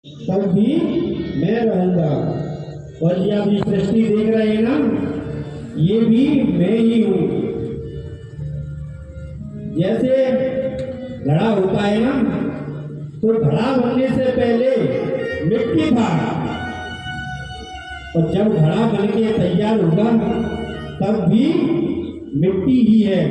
तब भी मैं रहूंगा। और ये आप सृष्टि देख रहे हैं ना, ये भी मैं ही हूं। जैसे घड़ा होता है ना, तो घड़ा बनने से पहले मिट्टी था, और जब घड़ा बन के तैयार होगा तब भी मिट्टी ही है,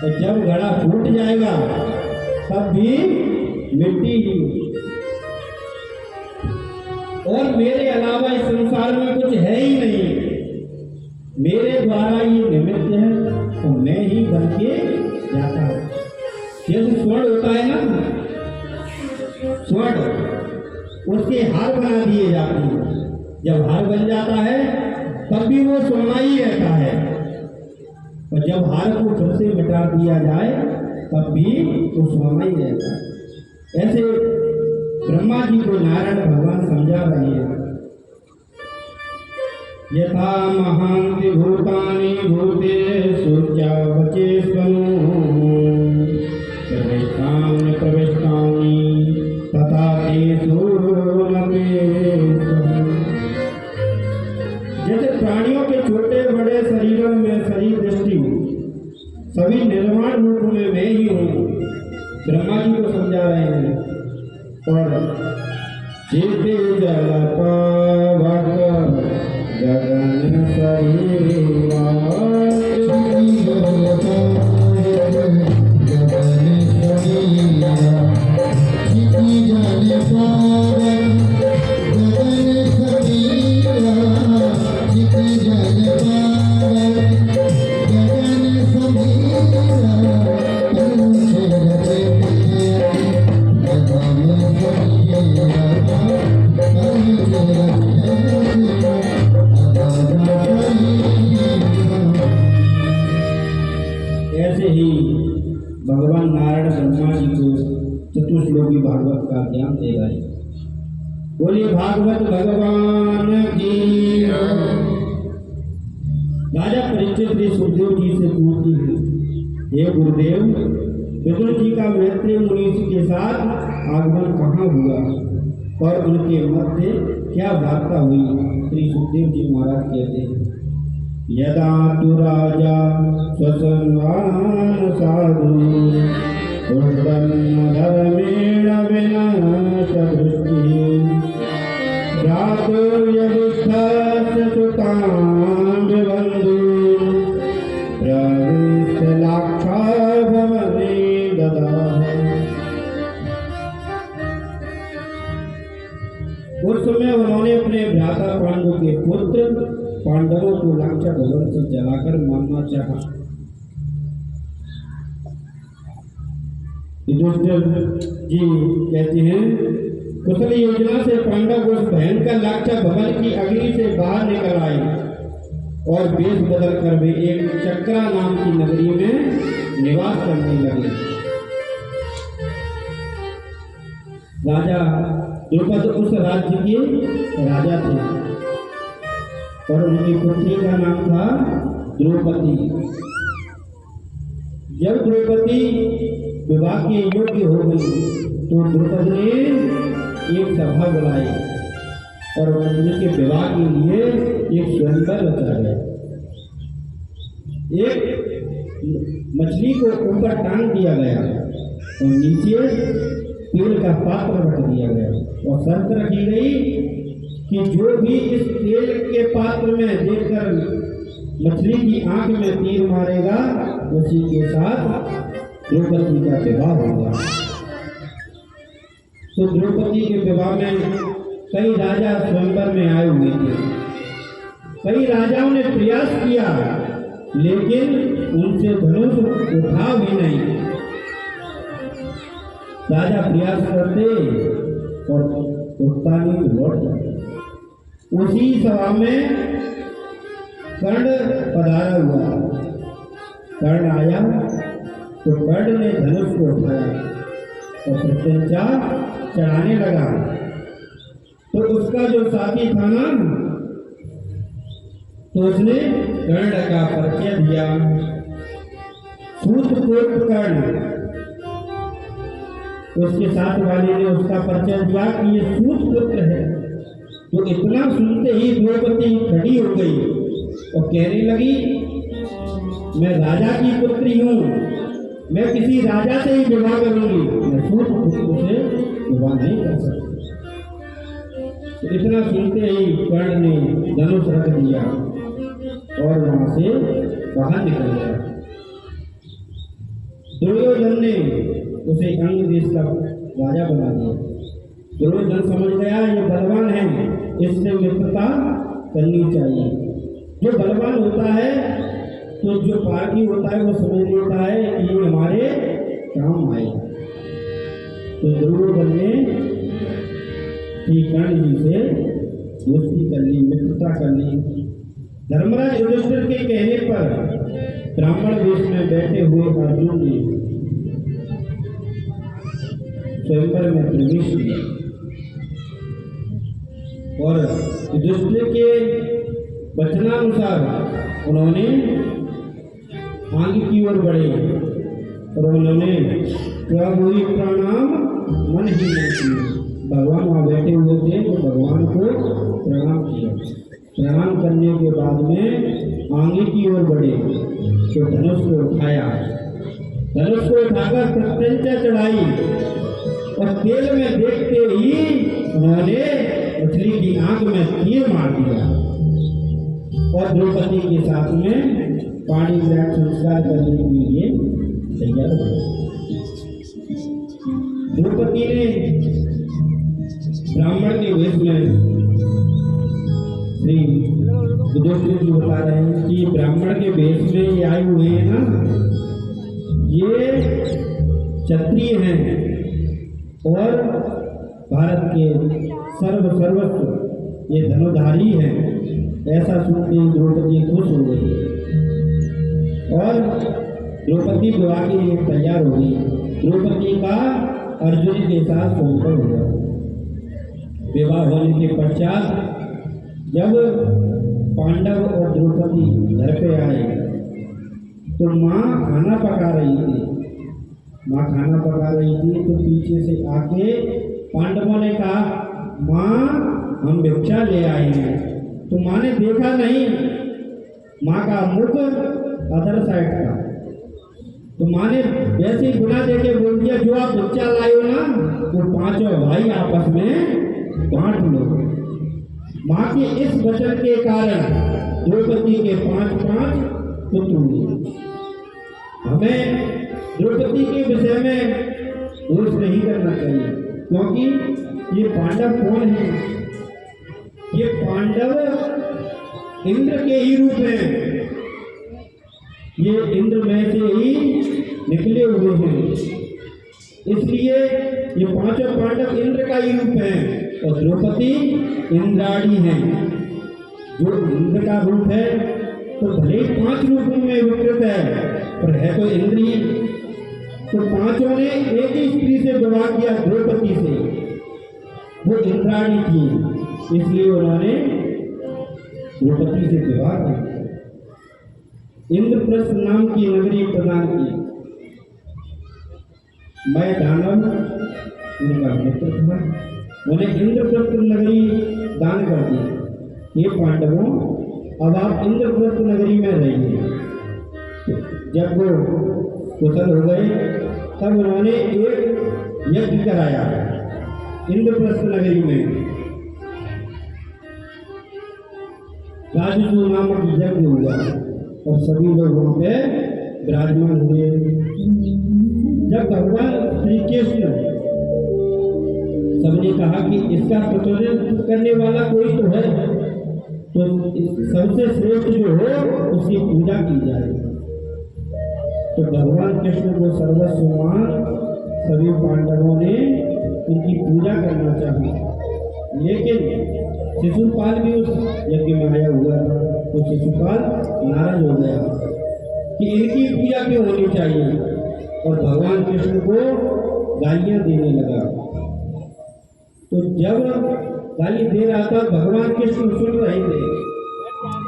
और जब घड़ा फूट जाएगा तब भी मिट्टी ही। और मेरे अलावा इस संसार में कुछ है ही नहीं, मेरे द्वारा ये निमित्त है, तो मैं ही बन के जाता हूं। जैसे स्वर्ण होता है ना, स्वर्ण उसके हार बना दिए जाते हैं, जब हार बन जाता है तब भी वो सोना ही रहता है, और जब हार को फिर से मिटा दिया जाए तब भी वो सोना ही रहता है। ऐसे ब्रह्मा जी को नारायण भगवान समझा रहे हैं। यथा महांति भूतानि भूतेषु वचेष्वनु प्रविष्टानि प्रविष्टानि तथा तेषु न पेष्वनु। जैसे प्राणियों के छोटे बड़े शरीरों में शरीर दृष्टि सभी निर्माण रूप में मैं ही हूँ, ब्रह्मा जी को समझा रहे हैं। और जीते जल पावक गगन सहीरा, ऐसे ही भगवान नारायण ब्रह्मा जी को चतुश्लोकी भागवत का ज्ञान दे रहे। बोलिए भागवत भगवान की। राजा परीक्षित श्री सुखदेव जी से पूछती है, हे गुरुदेव, विदुर जी का मैत्रेय मुनि के साथ आगमन कहाँ हुआ और उनके मध्य क्या वार्ता हुई? श्री सुखदेव जी महाराज कहते हैं, यदा तु राजा स्वसंवान साधु उर्दन्न धर्मेण विनाशदृष्टि रातुर्यविद्धस्य सुतां विबन्धु प्रविष्टलाक्षा भवने ददाह। उस समय उन्होंने अपने भ्राता पांडु के पुत्र पांडवों को लाक्षा भवन से जलाकर मारना चाहा। युधिष्ठिर जी कहते हैं, कुशल योजना से पांडव उस भयंकर लाक्षा भवन की अग्नि से बाहर निकल आए और वेश बदल कर वे एक चक्रा नाम की नगरी में निवास करने लगे। राजा द्रुपद उस राज्य के राजा थे और उनकी पुत्री का नाम था द्रौपदी। जब द्रौपदी विवाह के योग्य हो गई तो द्रुपद ने एक सभा बुलाई और उनके विवाह के लिए एक स्वयंवर रचा गया। एक मछली को ऊपर टांग दिया गया और नीचे तेल का पात्र रख दिया गया और शर्त रखी गई कि जो भी इस तेल के पात्र में देखकर मछली की आंख में तीर मारेगा उसी के साथ द्रौपदी का विवाह होगा। तो द्रौपदी के विवाह में कई राजा स्वयंवर में आए हुए थे। कई राजाओं ने प्रयास किया लेकिन उनसे धनुष उठा भी नहीं। राजा प्रयास करते और उठता नहीं, लौट जाते। उसी सभा में कर्ण पधारा हुआ। कर्ण आया तो कर्ण ने धनुष को उठाया और प्रत्यंचा चढ़ाने लगा। तो उसका जो साथी था ना, तो उसने कर्ण का परिचय दिया। सूत्रपुत्र कर्ण उसके साथ वाले ने उसका परिचय दिया कि ये सूत पुत्र है। तो इतना सुनते ही द्रौपदी खड़ी हो गई और कहने लगी, मैं राजा की पुत्री हूँ, मैं किसी राजा से ही विवाह करूंगी, मैं सूत पुत्र से विवाह नहीं कर सकती। तो इतना सुनते ही कर्ण ने धनुष रख दिया और वहां से बाहर निकल गया। दुर्योधन ने उसे अंग देश का राजा बना दिया। दुर्योधन समझ गया ये बलवान है, इससे मित्रता करनी चाहिए। जो बलवान होता है तो जो पारखी होता है वो समझ लेता है कि ये हमारे काम आए। तो दुर्योधन ने श्री कर्ण जी से दोस्ती कर ली, मित्रता कर ली। धर्मराज युधिष्ठिर के कहने पर ब्राह्मण वेश में बैठे हुए अर्जुन ने स्वयंवर में प्रवेश किया और युधिष्ठिर के वचनानुसार उन्होंने आगे की ओर बढ़े और उन्होंने प्रभु प्रणाम मन ही मन किए। भगवान वहाँ बैठे हुए थे तो भगवान को प्रणाम किया। प्रणाम करने के बाद में आगे की ओर बढ़े तो धनुष को उठाया, धनुष को उठाकर प्रत्यंचा चढ़ाई और तेल में देखते ही उन्होंने मछली की आंख में तीर मार दिया और द्रौपदी के साथ में पानी ग्रहण संस्कार करने के लिए तैयार हो गए। द्रौपदी ने ब्राह्मण के वेश में, श्री युधिष्ठिर जी बता रहे हैं कि ब्राह्मण के वेश में ये आए हुए हैं ना, ये क्षत्रिय हैं और भारत के सर्वस्व ये धनुधारी हैं। ऐसा सुनकर द्रौपदी खुश हो गई और द्रौपदी विवाह के लिए तैयार हो गई। द्रौपदी का अर्जुन के साथ संबंध हुआ। विवाह होने के पश्चात जब पांडव और द्रौपदी घर पे आए तो माँ खाना पका रही थी। माँ खाना पका रही थी तो पीछे से आके पांडवों ने कहा, माँ हम भिक्षा ले आए हैं। तो माँ ने देखा नहीं, माँ का मुख अदर साइड था। तो माँ ने वैसे ही गुना देके बोल दिया, जो आप भिक्षा लाए हो ना वो पांचों भाई आपस में बांट लो। माँ के इस वचन के कारण द्रौपदी के 5 पुत्र हुए। हमें द्रौपदी के विषय में दोष नहीं करना चाहिए, क्योंकि ये पांडव कौन है? ये पांडव इंद्र के ही रूप हैं। ये इंद्र में से ही निकले हुए हैं, इसलिए ये 5 पांडव इंद्र का ही रूप है और द्रौपदी इंद्राणी है। जो इंद्र का रूप है तो भले 5 रूपों में विकृत है पर है तो इंद्रिय। तो 5 ने एक ही स्त्री से विवाह किया, द्रौपदी से। वो इंद्राणी थी, इसलिए उन्होंने द्रौपदी से विवाह किया। इंद्रप्रस्थ नाम की नगरी प्रदान की। मैं दानव उनका मित्र था, उन्हें इंद्रप्रस्थ नगरी दान कर दी। ये पांडवों, अब आप इंद्रप्रस्थ नगरी में रहिए। जब वो कुशल हो गए तब उन्होंने एक यज्ञ कराया इंद्रप्रस्थ नगरी में। राजसू नामक यज्ञ हुआ और सभी लोग वहां पे विराजमान हुए। जब भगवान श्री कृष्ण, सबने कहा कि इसका प्रतिनिधित्व करने वाला कोई तो है, तो सबसे श्रेष्ठ जो हो उसकी पूजा की जाए। तो भगवान कृष्ण को सर्वस्वमान सभी पांडवों ने उनकी पूजा करना चाहिए, लेकिन शिशुपाल भी उस यज्ञ में आया हुआ था। तो शिशुपाल नाराज हो गया कि इनकी पूजा क्यों होनी चाहिए और भगवान कृष्ण को गालियां देने लगा। तो जब गाली दे रहा था भगवान कृष्ण सुन रहे थे,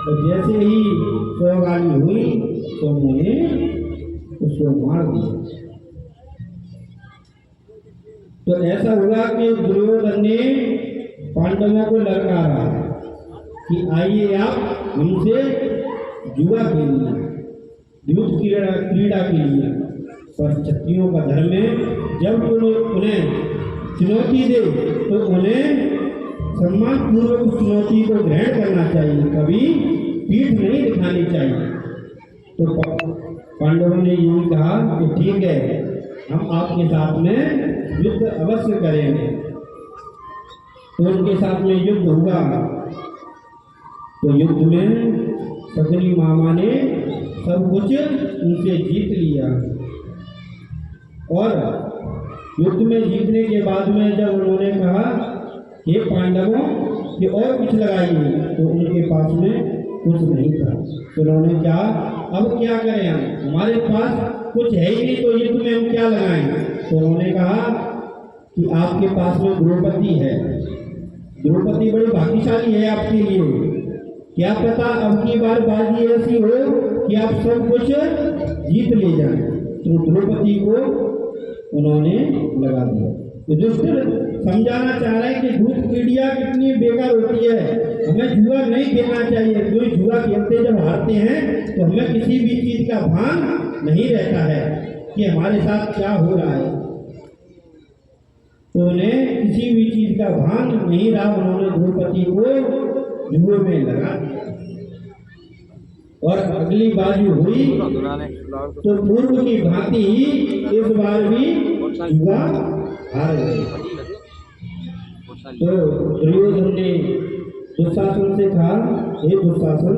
तो जैसे ही 100 गाली हुई तो उन्होंने उसको मार दिया। तो ऐसा हुआ कि दुर्योधन ने पांडवों को ललकारा कि आइए आप हमसे जुआ खेलिए, युद्ध क्रीड़ा के लिए। पर क्षत्रियों का धर्म है, जब उन्हें चुनौती दे तो उन्हें सम्मान पूर्वक उस चुनौती को ग्रहण करना चाहिए, कभी पीठ नहीं दिखानी चाहिए। तो पांडवों ने यूं कहा कि ठीक है, हम आपके साथ में युद्ध अवश्य करेंगे। तो उनके साथ में युद्ध हुआ। तो युद्ध में शकुनी मामा ने सब कुछ उनसे जीत लिया। और युद्ध में जीतने के बाद में जब उन्होंने कहा हे पांडवों कि और कुछ लगाइए, तो उनके पास में कुछ नहीं था। तो उन्होंने कहा अब क्या करें, हमारे पास कुछ है ही नहीं, तो युद्ध में हम क्या लगाएं। तो उन्होंने कहा कि आपके पास में द्रौपदी है, द्रौपदी बड़ी भाग्यशाली है आपके लिए। क्या पता अब की बार बाजी ऐसी हो कि आप सब कुछ जीत ले जाएं। तो द्रौपदी को उन्होंने लगा दिया। युधिष्ठिर समझाना चाह रहे हैं कि दूध पीढ़िया कितनी बेकार होती है, हमें जुआ नहीं खेलना चाहिए। कोई जुआ खेलते जब हारते हैं तो हमें किसी भी चीज का भान नहीं रहता है कि हमारे साथ क्या हो रहा है। तो उन्हें किसी भी चीज का भान नहीं रहा, उन्होंने द्रौपदी को जुए में लगा दिया। और अगली बाजी हुई तो पूर्व की भांति ही इस बार भी जुआ हार गए। तो दुर्योधन ने दुशासन से कहा हे दुशासन,